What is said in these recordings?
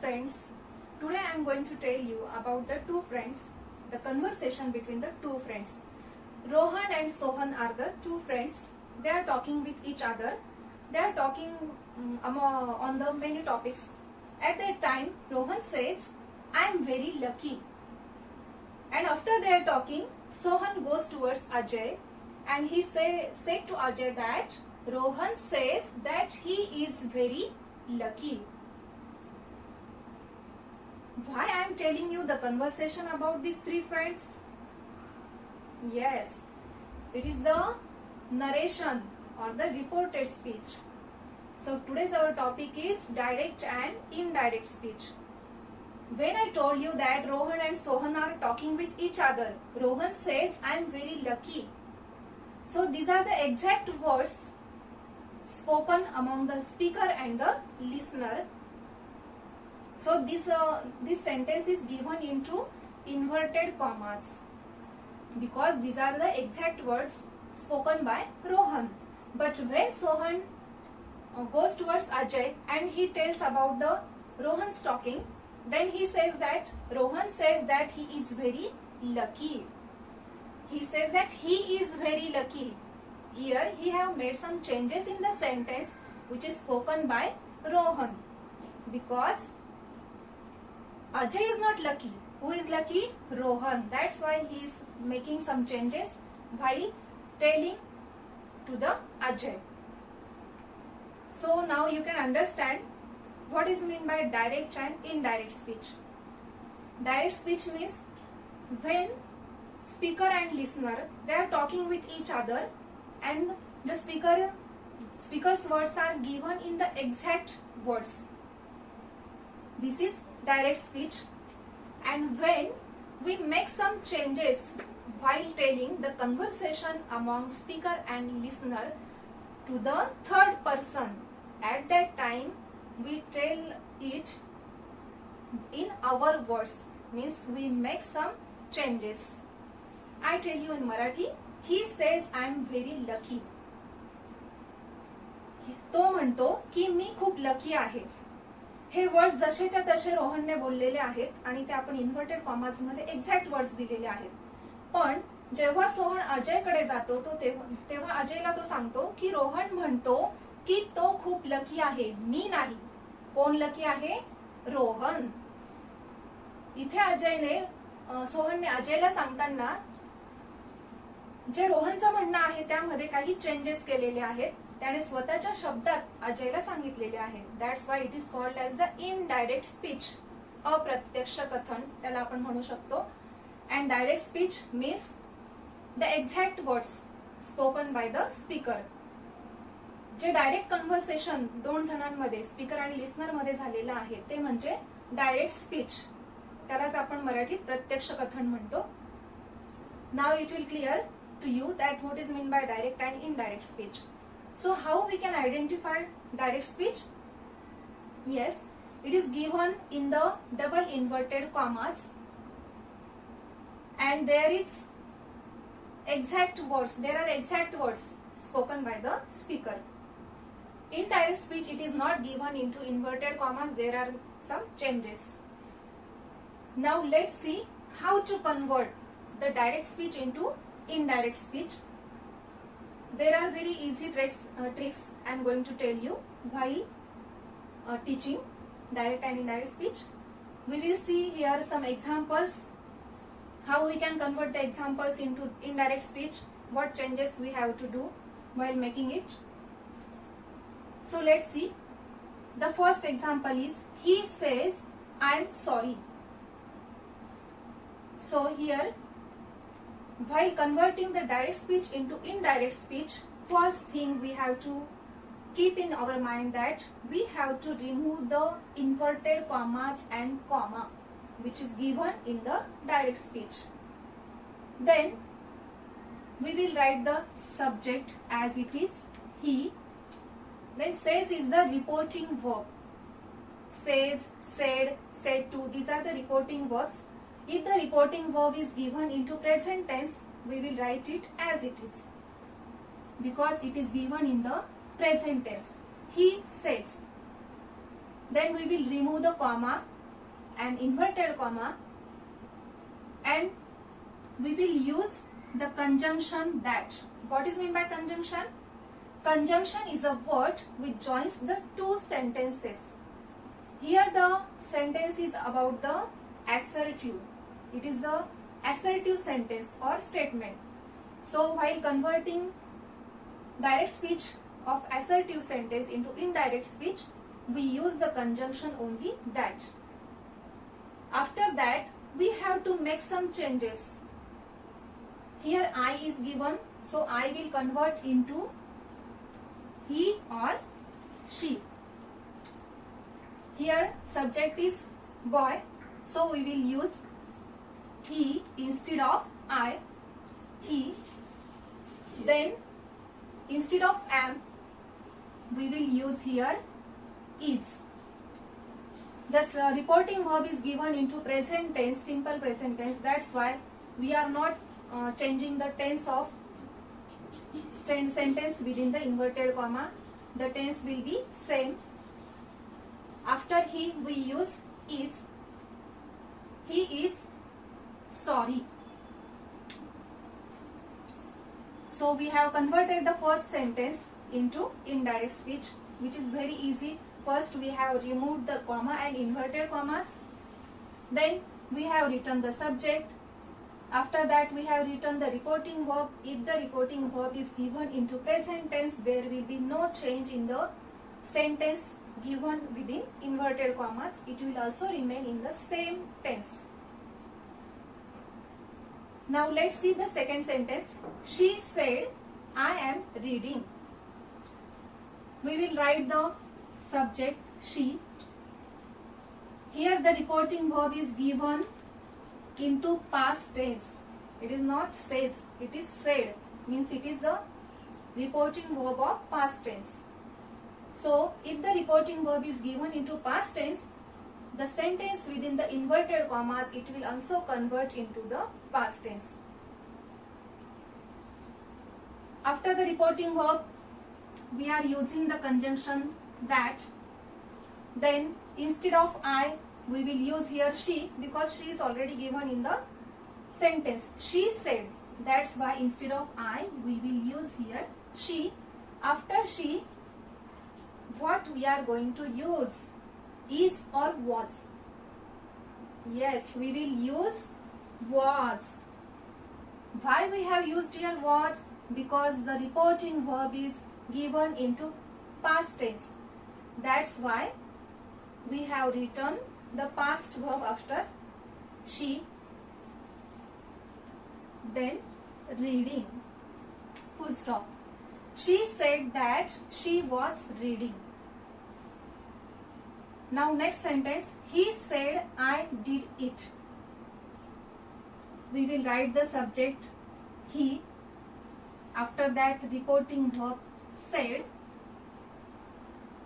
friends. Today I am going to tell you about the two friends, the conversation between the two friends. Rohan and Sohan are the two friends. They are talking with each other. They are talking on the many topics. At that time, Rohan says, I am very lucky. And after they are talking, Sohan goes towards Ajay and he said to Ajay that Rohan says that he is very lucky. Why I am telling you the conversation about these three friends? Yes, it is the narration or the reported speech. So today's our topic is direct and indirect speech. When I told you that Rohan and Sohan are talking with each other, Rohan says, I am very lucky. So these are the exact words spoken among the speaker and the listener. So this sentence is given into inverted commas because these are the exact words spoken by Rohan. But when Sohan goes towards Ajay and he tells about the Rohan's talking, then he says that Rohan says that he is very lucky. He says that he is very lucky. Here he have made some changes in the sentence which is spoken by Rohan because Ajay is not lucky. Who is lucky? Rohan. That's why he is making some changes while telling to the Ajay. So now you can understand what is meant by direct and indirect speech. Direct speech means when speaker and listener, they are talking with each other and the speaker's words are given in the exact words. This is direct speech. And when we make some changes while telling the conversation among speaker and listener to the third person, at that time we tell it in our words, means we make some changes. I tell you in Marathi, he says I am very lucky. तो म्हणतो की मी खूप lucky आहे. हे words जसेच्या तसे रोहनने बोललेले आहेत आणि ते आपण इन्व्हर्टेड कॉमाज मध्ये एक्झॅक्ट वर्ड्स दिलेले आहेत. पण जेव्हा सोहन अजयकडे जातो तो तेव्हा अजयला तो सांगतो की रोहन म्हणतो की तो खूप लकी आहे, मी नाही. कोण लकी आहे? रोहन. इथे सोहनने अजयला सांगताना जे रोहनचं म्हणणं आहे त्यामध्ये काही चेंजेस केलेले आहेत. त्याने स्वतःच्या शब्दात अजयला सांगितलेले आहे. That's why it is called as the indirect speech. अप्रत्यक्ष कथन त्याला आपण म्हणू शकतो. And direct speech means the exact words spoken by the speaker. J direct conversation दोन जणांमध्ये स्पीकर आणि लिस्नर मध्ये झालेलं आहे ते म्हणजे डायरेक्ट स्पीच. त्यालाच आपण मराठीत प्रत्यक्ष कथन म्हणतो. Now it will clear to you that what is mean by direct and indirect speech. So how we can identify direct speech? Yes, it is given in the double inverted commas and there is exact words. There are exact words spoken by the speaker. In direct speech, it is not given into inverted commas. There are some changes. Now let's see how to convert the direct speech into indirect speech. There are very easy tricks I am going to tell you while teaching direct and indirect speech. We will see here some examples, how we can convert the examples into indirect speech, what changes we have to do while making it. So let's see. The first example is, he says, I am sorry. So here, while converting the direct speech into indirect speech, first thing we have to keep in our mind that we have to remove the inverted commas and comma which is given in the direct speech. Then we will write the subject as it is, he. Then says is the reporting verb. Says, said, said to, these are the reporting verbs. If the reporting verb is given into present tense, we will write it as it is because it is given in the present tense. He says. Then we will remove the comma an inverted comma, and we will use the conjunction that. What is meant by conjunction? Conjunction is a word which joins the two sentences. Here the sentence is about the assertive. It is the assertive sentence or statement. So while converting direct speech of assertive sentence into indirect speech, we use the conjunction only that. After that, we have to make some changes. Here I is given, so I will convert into he or she. Here subject is boy, so we will use he instead of I, he. Then instead of am, we will use here is. The reporting verb is given into present tense, simple present tense. That's why we are not changing the tense of sentence within the inverted comma. The tense will be same. After he, we use is. He is sorry. So we have converted the first sentence into indirect speech, which is very easy. First we have removed the comma and inverted commas. Then we have written the subject. After that we have written the reporting verb. If the reporting verb is given into present tense, there will be no change in the sentence given within inverted commas. It will also remain in the same tense. Now let's see the second sentence. She said, I am reading. We will write the subject she. Here the reporting verb is given into past tense. It is not says, it is said. Means it is the reporting verb of past tense. So if the reporting verb is given into past tense, the sentence within the inverted commas, it will also convert into the past tense. After the reporting verb, we are using the conjunction that. Then instead of I, we will use here she, because she is already given in the sentence. She said. That's why instead of I, we will use here she. After she, what we are going to use? Is or was? Yes, we will use was. Why we have used here was? Because the reporting verb is given into past tense. That's why we have written the past verb after she. Then reading. Full stop. She said that she was reading. Now next sentence. He said I did it. We will write the subject he. After that reporting verb said.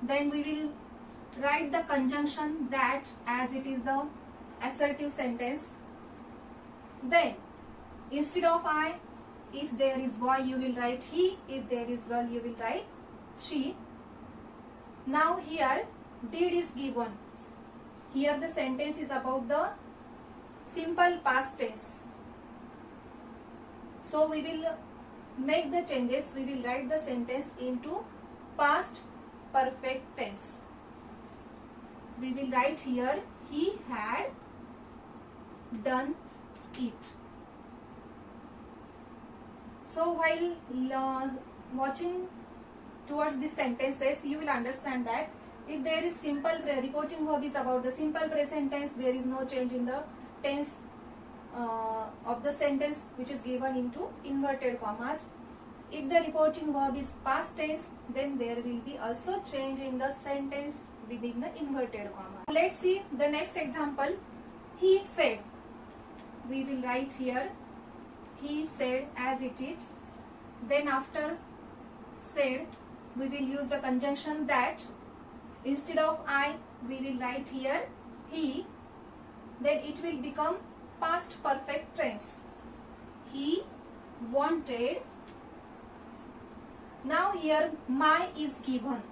Then we will write the conjunction that, as it is the assertive sentence. Then instead of I, if there is boy, you will write he. If there is girl, you will write she. Now here did is given. Here the sentence is about the simple past tense. So we will make the changes. We will write the sentence into past perfect tense. We will write here he had done it. So while watching towards these sentences, you will understand that if there is simple reporting verb is about the simple present tense, there is no change in the tense of the sentence which is given into inverted commas. If the reporting verb is past tense, then there will be also change in the sentence within the inverted comma. Let's see the next example. He said. We will write here he said as it is. Then after said, we will use the conjunction that. Instead of I, we will write here he. Then it will become past perfect tense. He wanted. Now here my is given.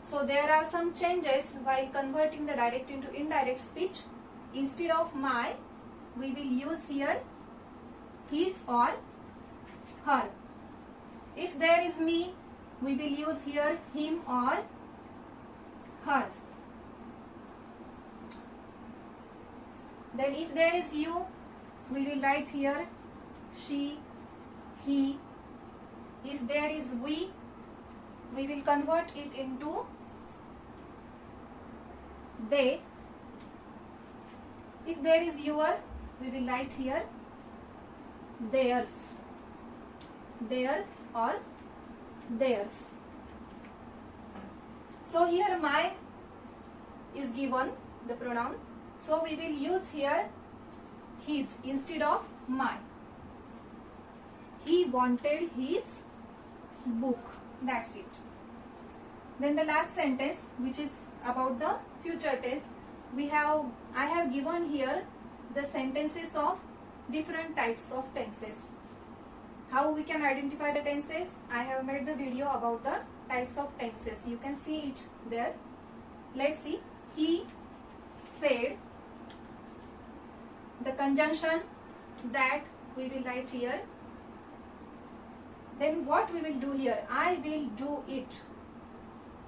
So there are some changes while converting the direct into indirect speech. instead of my, we will use here his or her. If there is me, we will use here him or her. Then if there is you, we will write here she, he. If there is we will convert it into they. If there is your, we will write here theirs, their or theirs. So here my is given, the pronoun. So we will use here his instead of my. He wanted his book. That's it. Then the last sentence, which is about the future tense, I have given here the sentences of different types of tenses. How we can identify the tenses? I have made the video about the types of tenses. You can see it there. Let's see. He said. The conjunction that we will write here. Then what we will do here? I will do it.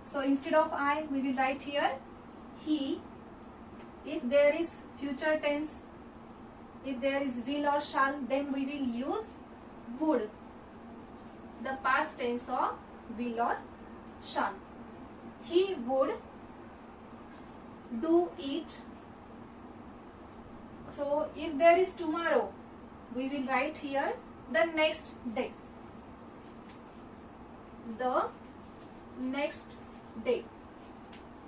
So instead of I, we will write here he. If there is future tense, if there is will or shall, then we will use would. The past tense of will or shall. He would do it. So if there is tomorrow, we will write here the next day. The next day.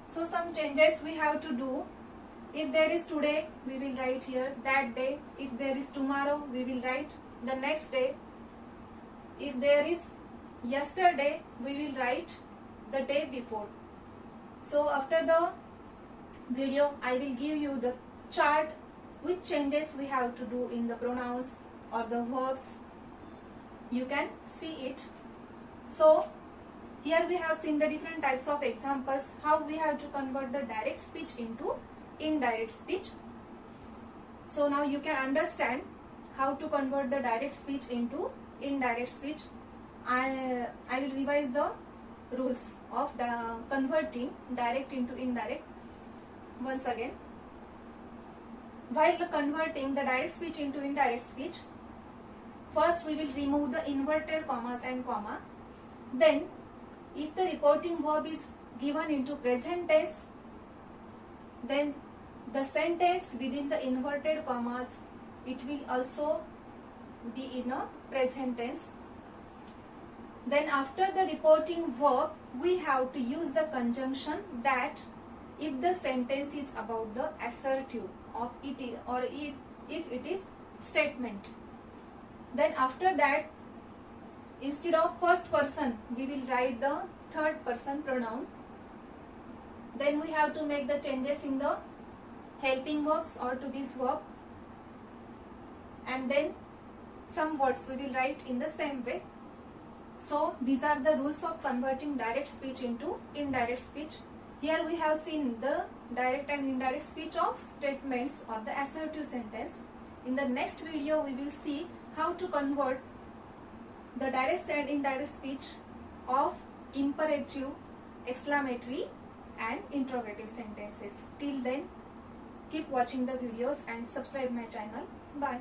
So some changes we have to do. If there is today, we will write here that day. If there is tomorrow, we will write the next day. If there is yesterday, we will write the day before. So after the video, I will give you the chart which changes we have to do in the pronouns or the verbs. You can see it. So here we have seen the different types of examples, how we have to convert the direct speech into indirect speech. So now you can understand how to convert the direct speech into indirect speech. I will revise the rules of the converting direct into indirect once again. While converting the direct speech into indirect speech, first we will remove the inverted commas and comma. Then if the reporting verb is given into present tense, then the sentence within the inverted commas, it will also be in a present tense. Then after the reporting verb, we have to use the conjunction that if the sentence is about the assertive of it is, or if it is statement. Then after that, instead of first person, we will write the third person pronoun. Then we have to make the changes in the helping verbs or to be verb. And then some words we will write in the same way. So these are the rules of converting direct speech into indirect speech. Here we have seen the direct and indirect speech of statements or the assertive sentence. In the next video, we will see how to convert the direct and indirect speech of imperative, exclamatory and interrogative sentences. Till then, keep watching the videos and subscribe my channel. Bye.